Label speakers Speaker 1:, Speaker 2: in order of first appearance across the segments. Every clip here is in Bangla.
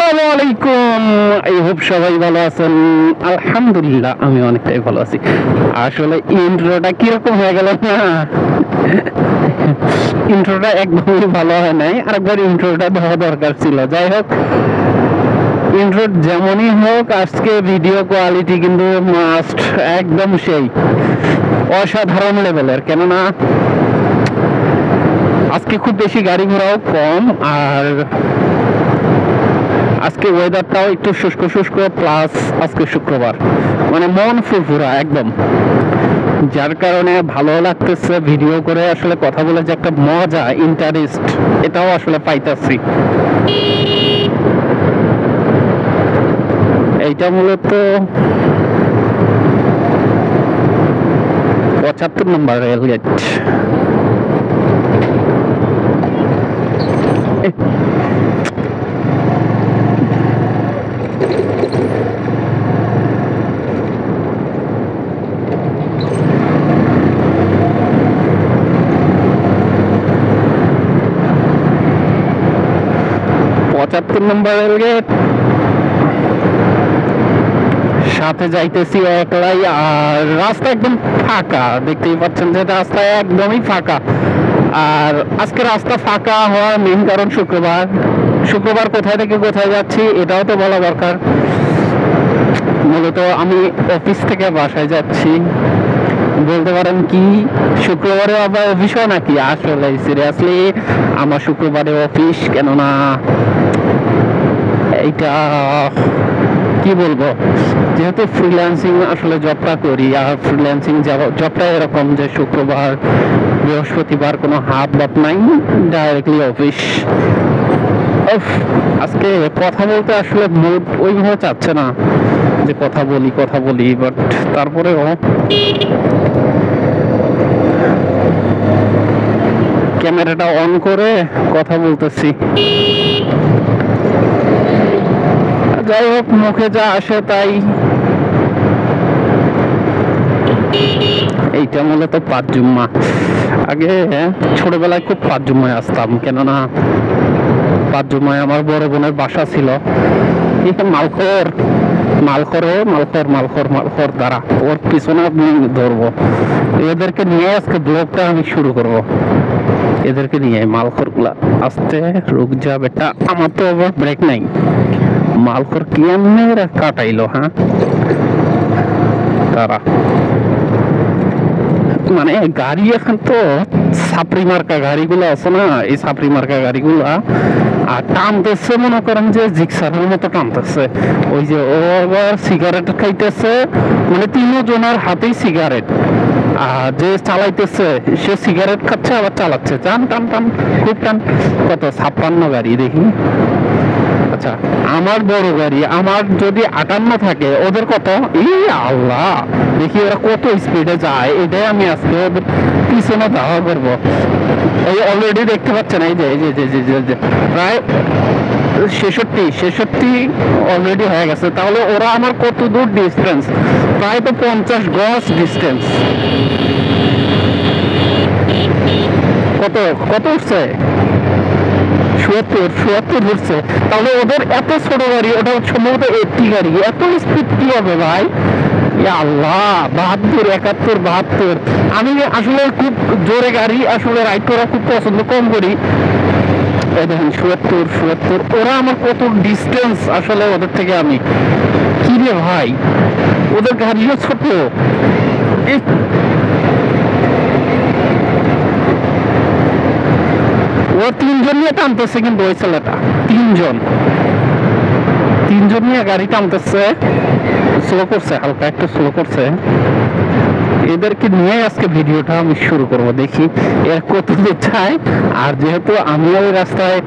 Speaker 1: আসসালামু আলাইকুম। আই হোপ সবাই ভালো আছেন। আলহামদুলিল্লাহ আমি অনেকটাই ভালো আছি। আসলে ইন্ট্রোটা কিরকম হয়ে গেল না, ইন্ট্রোটা একদমই ভালো হয় নাই। আরেকবার ইন্ট্রোটা দেওয়া দরকার ছিল। যাই হোক, ইন্ট্রো যেমনই হোক, আজকে ভিডিও কোয়ালিটি কিন্তু মাস্ট একদম সেই অসাধারণ লেভেলের। কেননা আজকে খুব বেশি গাড়ি ঘোড়াও কম, আর আজকে ওয়েদারটাও একটু শুষ্ক শুষ্ক, প্লাস আজকে শুক্রবার, মানে মন ফুরফুরা একদম, যার কারণে ভালো লাগতেছে ভিডিও করে। আসলে কথা বলে যে একটা মজা, ইন্টারেস্ট, এটাও আসলে পাইতাছি। এইটা মূলত ৭৫ নম্বর রেলগেট। পঁচাত্তর নম্বর রেলগেট, সাথে যাইতেছি একলাই। আর রাস্তা একদম ফাঁকা, দেখতেই পাচ্ছেন যে রাস্তা একদমই ফাঁকা। আর আজকে রাস্তা ফাঁকা হওয়ার মেইন কারণ শুক্রবার। শুক্রবার কোথায় থেকে কোথায় যাচ্ছি এটাও তো বলা দরকার। মূলত আমি অফিস থেকে বাসায় যাচ্ছি। বলতে পারেন কি, শুক্রবারে আবার অফিসও নাকি? আসলে সিরিয়াসলি আমার শুক্রবারে অফিস। কেননা এইটা কি বলবো, যেহেতু ফ্রিল্যান্সিং আসলে জবটা করি, আর ফ্রিল্যান্সিং জবটা এরকম যে শুক্রবার বৃহস্পতিবার কোনো হাত বাপ নাই, ডাইরেক্টলি অফিস। আজকে কথা বলতে আসলে মুড ওইভাবে চাচ্ছে না যে কথা বলি, বাট তারপরেও ক্যামেরাটা অন করে কথা বলতেছি। যাই হোক, মুখে যা আসে তাই। এইটা মূলত পাঁচ জুম্মা। আগে ছোটবেলায় খুব পাঁচ জুম্মায় আসতাম, কেননা পাঁচ জুম্মায় আমার বড় বোনের বাসা ছিল। মালখর দ্বারা ওর পিছনে আমি ধরবো। এদেরকে নিয়ে আজকে ব্লগটা আমি শুরু করব। এদেরকে নিয়ে মালখর গুলা আস্তে রুক যা বেটা, আমার তো আবার ব্রেক নাই। মালখর কেমনে কাটাইলো, হ্যাঁ তারা, মানে গাড়ি এখন তো ছাপড়ি মার্কা গাড়িগুলো আছে না, এই ছাপড়ি মার্কা গাড়িগুলা আর টানতেছে, মনে করেন যে জিক্সারের মতো টানতেছে। ওই যে ও আবার সিগারেট খাইতেছে, মানে তিনজনের হাতেই সিগারেট, আর যে চালাইতেছে সে সিগারেট খাচ্ছে আবার চালাচ্ছে। টান টান টান, খুব টান। কত 56 গাড়ি দেখি। আচ্ছা, আমার বড় গাড়ি, আমার যদি 58 থাকে, ওদের কত? আল্লাহ, দেখি ওরা কত স্পিডে যায়। এটাই আমি আজকে ওদের পিছনে ধাওয়া করবো। এই অলরেডি দেখতে পাচ্ছেন, এই যে প্রায় 66 অলরেডি হয়ে গেছে। তাহলে ওরা আমার কত দূর ডিস্টেন্স? প্রায় তো 50 গজ ডিস্টেন্স। কত উঠছে? ৭৪ উঠছে। তাহলে ওদের এত ছোট গাড়ি, ওটা সম্ভবত 80 গাড়ি, এত স্পিড কি হবে ভাই? আল্লাহ, 72, 71, 72। আমি আসলে খুব জোরে গাড়ি আসলে রাইড করা খুব পছন্দ, কম করি। দেখেন ৭৪। ওরা আমার কত ডিস্টেন্স আসলে ওদের থেকে আমি। কি রে ভাই, ওদের গাড়িও ছোট। ও তিনজন নিয়ে টানতেছে, কিন্তু ওই ছেলেটা তিনজন নিয়ে গাড়ি টানতেছে। স্লো করছে, হালকা একটু স্লো করছে। এদেরকে নিয়ে আজকে ভিডিওটা আমি শুরু করব। দেখি এর কত দূর যায়। আর যেহেতু আমি ওই রাস্তায়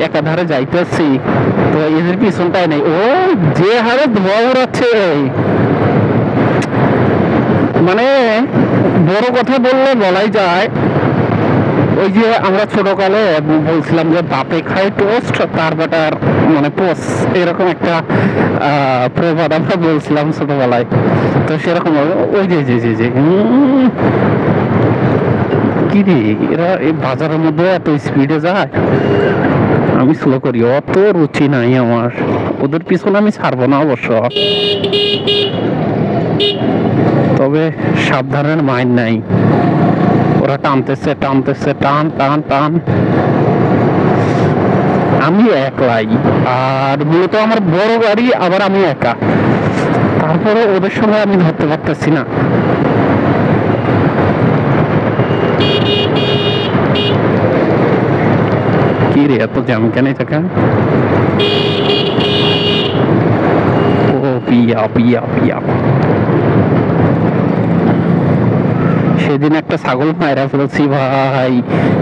Speaker 1: একাধারে যাইতেছি, তো এদের পিছনটাই নেই। ও যে হারে ধোয়া উড়াচ্ছে, মানে বড় কথা বললে বলাই যায়। ওই যে আমরা ছোটকালে বলছিলাম যে বাপে খায় টোস্ট, তার বেটার মানে পোস্ট, এরকম একটা প্রবাদ আমরা বলছিলাম ছোটবেলায়। তো সেরকম ওই যে কি রে, এরা এই বাজারের মধ্যে এত স্পিডে যায়, আমি স্লো করি, অত রুচি নাই আমার, ওদের পিছনে আমি ছাড়বো না অবশ্য, তবে সাবধানের মাইন্ড নাই, ওরা টানতেছে টানতেছে, টান টান টান, আমি একলাই, আর মূলত আমার বড় গাড়ি, আবার আমি একা, তারপরে ওদের সঙ্গে আমি ধরতে পারতেছি না। কি রে, এত জ্যাম কেন থাকা? ও পিয়া পিয়া পিয়া, সেদিন একটা ছাগল মায়েরা ফেলছি ভাই,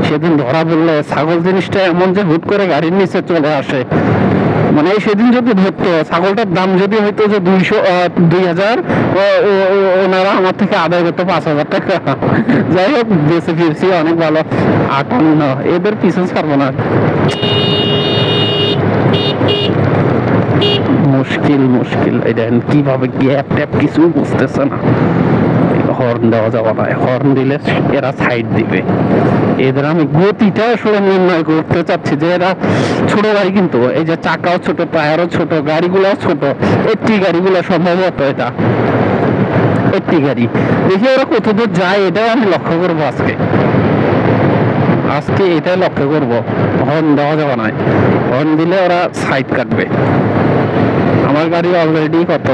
Speaker 1: সেদিন ধরা পড়লে, ছাগল জিনিসটা এমন যে হুট করে গাড়ির নিচে চলে আসে, মানে সেদিন যদি ধরতো, ছাগলটার দাম যদি হইতো যে 2000, ওনারা আমার থেকে আদায় করতো 5000 টাকা, যাই হোক বেঁচে ফিরছি, অনেক ভালো। 58, এদের পিছন ছাড়বো না, মুশকিল মুশকিল, এটা কিভাবে গ্যাপ ট্যাপ কিছু বুঝতেছে না, হর্ন দেওয়া যাবে না, হর্ন দিলে এরা সাইড দিবে, এদের আমি গতিটা আসলে নির্ণয় করতে চাচ্ছি, যে এরা ছোট গাড়ি, কিন্তু এই যে চাকাও ছোট, টায়ারও ছোট, গাড়িগুলোও ছোট, একটি গাড়িগুলো সম্ভবত এটা একটি গাড়ি, দেখি ওরা কতদূর যায়, এটাও আমি লক্ষ্য করবো আজকে এটাই লক্ষ্য করবো, হর্ন দেওয়া যাবে না, হর্ন দিলে ওরা সাইড কাটবে। আমার গাড়ি অলরেডি কত,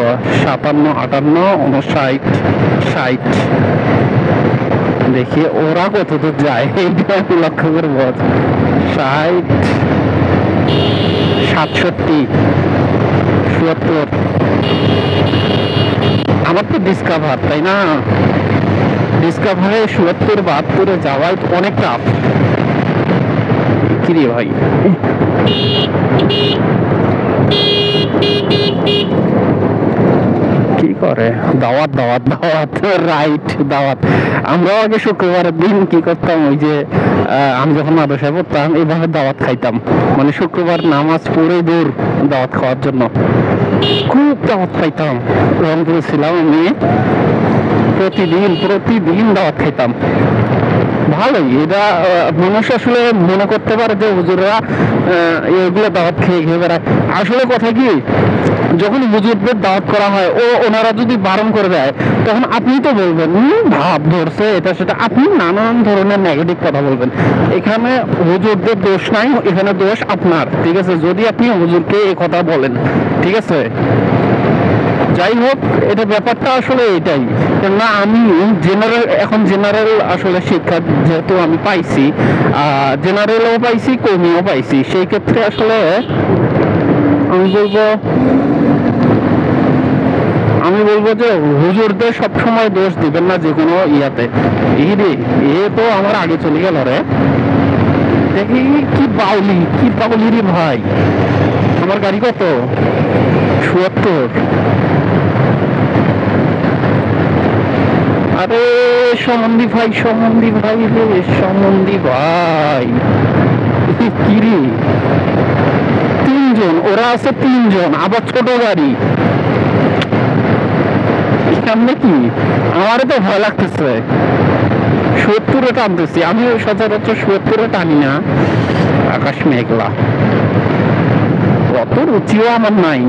Speaker 1: 57, 58, 59, 60, দেখি ওরা কত দূর যায়, এইটা আমি লক্ষ্য করবো। 60, 67, 77, আমার তো ডিসকাভার, তাই না? ডিসকাভারে 77, 72 যাওয়াই অনেক টাফ। কিরে ভাই, কি করে, দাওয়াত দাওয়াত দাওয়াত, রাইট দাওয়াত। আমরাও আগে শুক্রবারের দিন কি করতাম, ওই যে আমি যখন মাদ্রাসায় পড়তাম, এইভাবে দাওয়াত খাইতাম, মানে শুক্রবার নামাজ পড়ে দূর দাওয়াত খাওয়ার জন্য, খুব দাওয়াত খাইতাম। রংপুরে ছিলাম আমি, প্রতিদিন দাওয়াত খাইতাম। ভালোই, এটা মানুষ আসলে মনে করতে পারে যে হুজুররা এগুলো দাওয়াত খেয়ে খেয়ে বেড়ায়, আসলে কথা কি, যখন হুজুরদের দাওয়াত করা হয়, ওনারা যদি বারণ করে দেয়, তখন আপনি তো বলবেন ভাব ধরছে এটা সেটা, আপনি নানান ধরনের নেগেটিভ কথা বলবেন। এখানে হুজুরদের দোষ নাই, এখানে দোষ আপনার, ঠিক আছে, যদি আপনি হুজুরকে এই কথা বলেন, ঠিক আছে। যাই হোক, এটা ব্যাপারটা আসলে এটাই না, আমি জেনারেল আসলে শিক্ষা যেহেতু আমি পাইছি, জেনারেলও পাইছি, কমিও পাইছি, সেই ক্ষেত্রে আসলে আমি বলবো যে হুজুরদের সবসময় দোষ দিবেন না যে কোনো ইয়াতে। এ তো আমার আগে চলে গেল রে, দেখি কি বাউলি রে ভাই। আমার গাড়ি কত, ৭৭। আরে সমন্ধি ভাই রে, সমন্ধি ভাই, কি রে, 3 জন, ওরা আছে 3 জন, আবার ছোট গাড়ি, সামনে কি, আমারও তো ভয় লাগতেছে। ৭০-এ টানতেছি আমি, সচরাচর ৭০-এ টানি না, আকাশ মেঘলা, অত রুচিও আমার নাই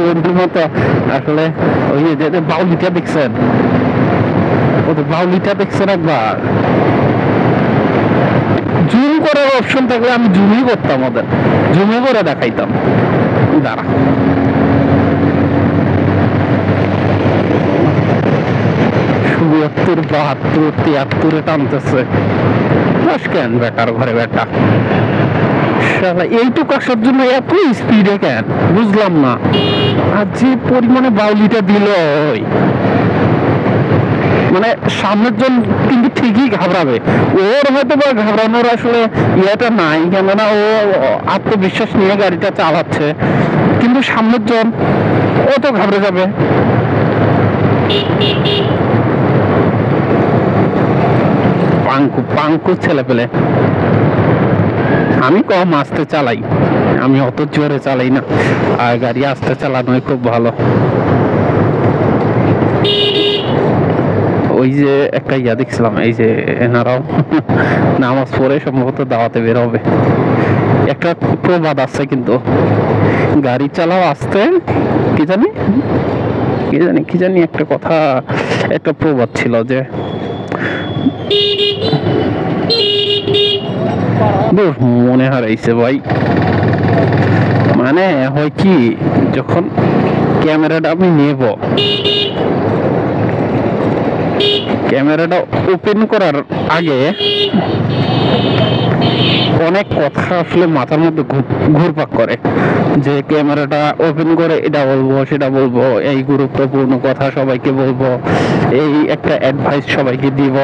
Speaker 1: ওদের মতো আসলে। ওই যে বাউলিটা দেখছেন, ওদের বাউলিটা দেখছেন একবার, জুম করার অপশন থাকলে আমি জুমই করতাম, ওদের জুমে করে দেখাইতাম। দাঁড়া, ৭০, ৭২, ৭৩-এ টানতেছে, কেন বেটার ঘরে বেটা, এইটুকু আসার জন্য এত স্পিডে কেন বুঝলাম না। আর যে পরিমাণে বাউলিটা দিল, মানে সামনের জন কিন্তু ঠিকই ঘাবড়াবে, ওর হয়তো বা ঘাবড়ানোর আসলে ইয়েটা নাই, কেননা ও আত্মবিশ্বাস নিয়ে গাড়িটা চালাচ্ছে, কিন্তু সামনের জন ও তো ঘাবড়ে যাবে। পাঙ্কু ছেলে পেলে, আমি কম আস্তে চালাই, আমি অত জোরে চালাই না, আর গাড়ি আস্তে চালানোই খুব ভালো। ওই যে একটা ইয়া দেখছিলাম, এই যে এনারাও নামাজ পড়ে সম্ভবত দাওয়াতে বের হবে। একটা প্রবাদ আছে কিন্তু, গাড়ি চালাও আস্তে, কি জানি কি জানি কি জানি একটা কথা, একটা প্রবাদ ছিল যে মনে হারাইছে ভাই। মানে হয় কি, যখন ক্যামেরাটা আমি নেব, ক্যামেরাটা ওপেন করার আগে অনেক কথা আসলে মাথার মধ্যে ঘুরপাক করে, যে ক্যামেরাটা ওপেন করে এটা বলবো সেটা বলবো, এই গুরুত্বপূর্ণ কথা সবাইকে বলবো, এই একটা অ্যাডভাইস সবাইকে দিব,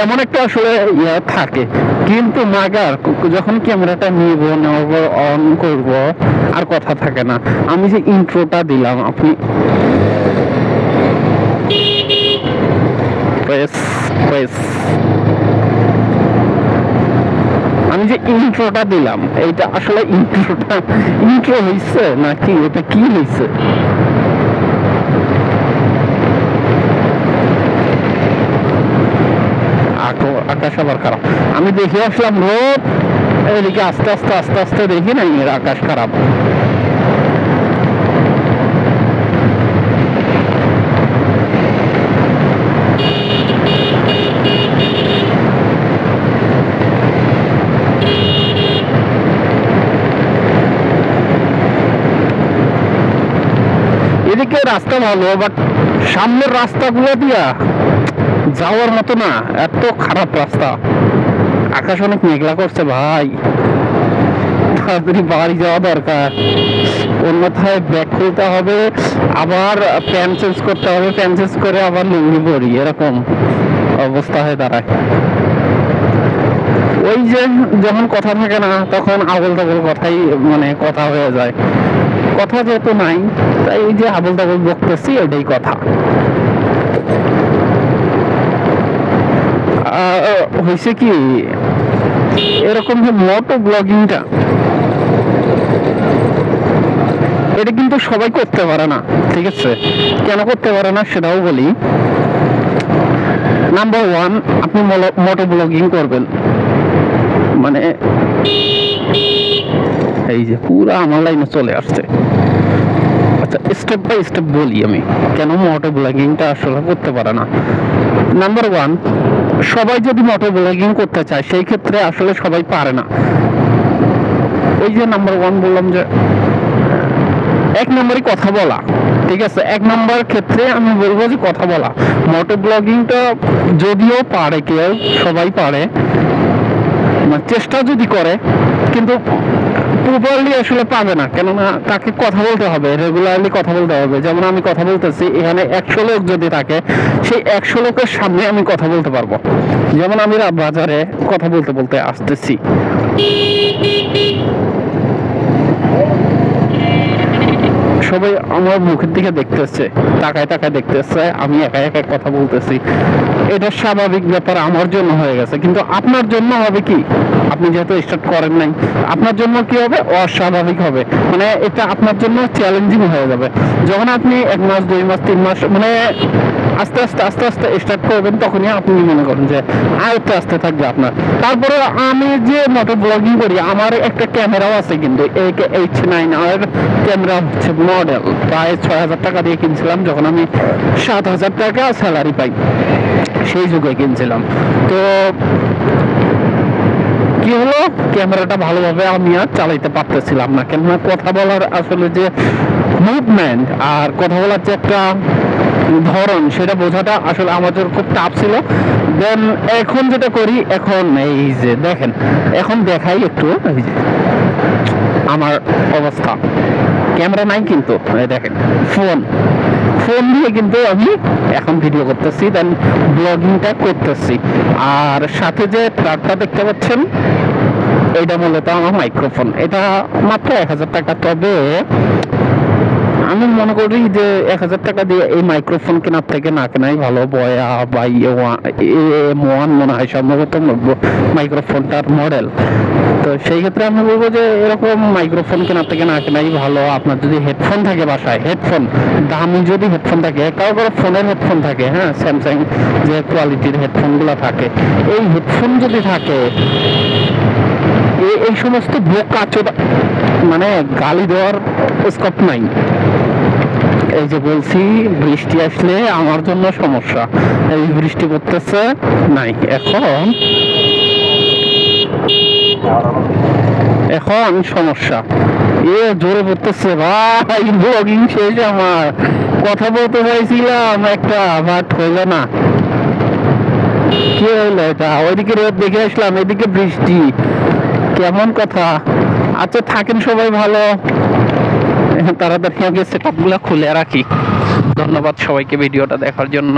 Speaker 1: এমন একটা আসলে ইয়ে থাকে। কিন্তু মাগার যখন ক্যামেরাটা নিব, নেওয়ার পর অন করব, আর কথা থাকে না। আমি যে ইন্ট্রোটা দিলাম, আপনি আমি যে ইন্ট্রোটা দিলাম, এইটা আসলে ইন্ট্রো হয়েছে নাকি এটা কি হয়েছে? আকাশ আবার খারাপ। আমি দেখে আসলাম রোদ, এদিকে আস্তে আস্তে আস্তে আস্তে দেখি না এর আকাশ খারাপ। এদিকে রাস্তা ভালো, বাট সামনের রাস্তাগুলো দিয়া যাওয়ার মতো না, এত খারাপ রাস্তা। আকাশ অনেক মেঘলা করছে ভাই, তাড়াতাড়ি বাড়ি যাওয়া দরকার, অন্যথায় ব্যাগ খুলতে হবে, আবার প্যান্ট চেঞ্জ করতে হবে, প্যান্ট চেঞ্জ করে আবার লুঙ্গি পরি, এরকম অবস্থা হয়ে দাঁড়ায়। ওই যে যখন কথা থাকে না, তখন আবল তাবল কথাই মানে কথা হয়ে যায়। কথা যেহেতু নাই, তাই এই যে আবল তাবল বকতেছি, এটাই কথা। হয়েছে কি, এরকম যে মোটো ব্লগিংটা, এটা কিন্তু সবাই করতে পারে না, ঠিক আছে? কেন করতে পারে না সেটাও বলি। নাম্বার ওয়ান, আপনি মোটো ব্লগিং করবেন মানে, এই যে পুরো আমার লাইনে চলে আসছে। আচ্ছা, স্টেপ বাই স্টেপ বলি আমি কেন মোটো ব্লগিংটা আসলে করতে পারে না। নাম্বার ওয়ান, সবাই যদি মোটো ব্লগিং করতে চায়, সেই ক্ষেত্রে আসলে সবাই পারে না। ওই যে নাম্বার ওয়ান বললাম যে এক নম্বরই কথা বলা, ঠিক আছে? এক নম্বর ক্ষেত্রে আমি বলবো যে কথা বলা। মোটো ব্লগিংটা যদিও পারে কেউ, সবাই পারে, চেষ্টা যদি করে, কিন্তু প্রপারলি আসলে পাবে না। কেননা তাকে কথা বলতে হবে, রেগুলারলি কথা বলতে হবে। যেমন আমি কথা বলতেছি, এখানে 100 লোক যদি থাকে, সেই 100 লোকের সামনে আমি কথা বলতে পারবো। যেমন আমি বাজারে কথা বলতে বলতে আসতেছি, সবাই আমার মুখের দিকে দেখতেছে, তাকায় তাকায় দেখতেছে, আমি একা একা কথা বলতেছি। এটা স্বাভাবিক ব্যাপার আমার জন্য হয়ে গেছে, কিন্তু আপনার জন্য হবে কি, আপনি যেহেতু স্টার্ট করেন নাই, আপনার জন্য কি হবে, অস্বাভাবিক হবে। মানে এটা আপনার জন্য চ্যালেঞ্জিং হয়ে যাবে। যখন আপনি 1 মাস 2 মাস 3 মাস মানে আস্তে আস্তে আস্তে আস্তে স্টার্ট করবেন, তখনই আপনি মনে করেন যে আয়ত্তে আসতে থাকবে আপনার। তারপরে আমি যে মোটো ব্লগিং করি, আমার একটা ক্যামেরাও আছে, কিন্তু AK-H9 আর ক্যামেরা হচ্ছে মডেল, প্রায় 6000 টাকা দিয়ে কিনছিলাম, যখন আমি 7000 টাকা স্যালারি পাই, সেই যুগে কিনছিলাম। তো কি হলো, ক্যামেরাটা ভালোভাবে আমি আর চালাইতে পারতেছিলাম না। কেননা কথা বলার আসলে যে মুভমেন্ট আর কথা বলার যে একটা ধরন, সেটা বোঝাটা আসলে আমার জন্য খুব টাফ ছিল। দেন এখন যেটা করি, এখন এই যে দেখেন, এখন দেখাই একটু এই যে আমার অবস্থা। ক্যামেরা নাই কিন্তু, দেখেন ফোন দিয়ে কিন্তু আমি এখন ভিডিও করতেছি, দেন ব্লগিংটা করতেছি। আর সাথে যে ট্রাকটা দেখতে পাচ্ছেন, এটা মূলত আমার মাইক্রোফোন। এটা মাত্র 1000 টাকা। তবে আমি মনে করি যে 1000 টাকা দিয়ে এই মাইক্রোফোন কেনার থেকে না কেনাই ভালো। বয়া বা M1 মনে হয় সম্ভবত মাইক্রোফোনটার মডেল। তো সেই ক্ষেত্রে আমি বলবো যে এরকম মাইক্রোফোন কেনার থেকে না কেনাই ভালো। আপনার যদি হেডফোন থাকে বাসায়, হেডফোন দামি যদি হেডফোন থাকে, কারো ফোনের হেডফোন থাকে, হ্যাঁ স্যামসাং যে কোয়ালিটির হেডফোনগুলো থাকে, এই হেডফোন যদি থাকে, এই সমস্ত বোকা চোদা মানে গালি দেওয়ার স্কোপ নাই। এই যে বলছি বৃষ্টি আসলে আমার জন্য সমস্যা, এই বৃষ্টি পড়তেছে নাই এখন সমস্যা জোরে পড়তেছে ভাই। ব্লগিং শেষ, আমার কথা বলতে চাইছিলাম একটা, বাট হইলো না। কি হইলো এটা? ওইদিকে রোদ দেখে আসলাম, এদিকে বৃষ্টি, কেমন কথা। আচ্ছা থাকেন সবাই ভালো, তাড়াতাড়ি আগে সেটআপ গুলা খুলে রাখি। ধন্যবাদ সবাইকে ভিডিওটা দেখার জন্য।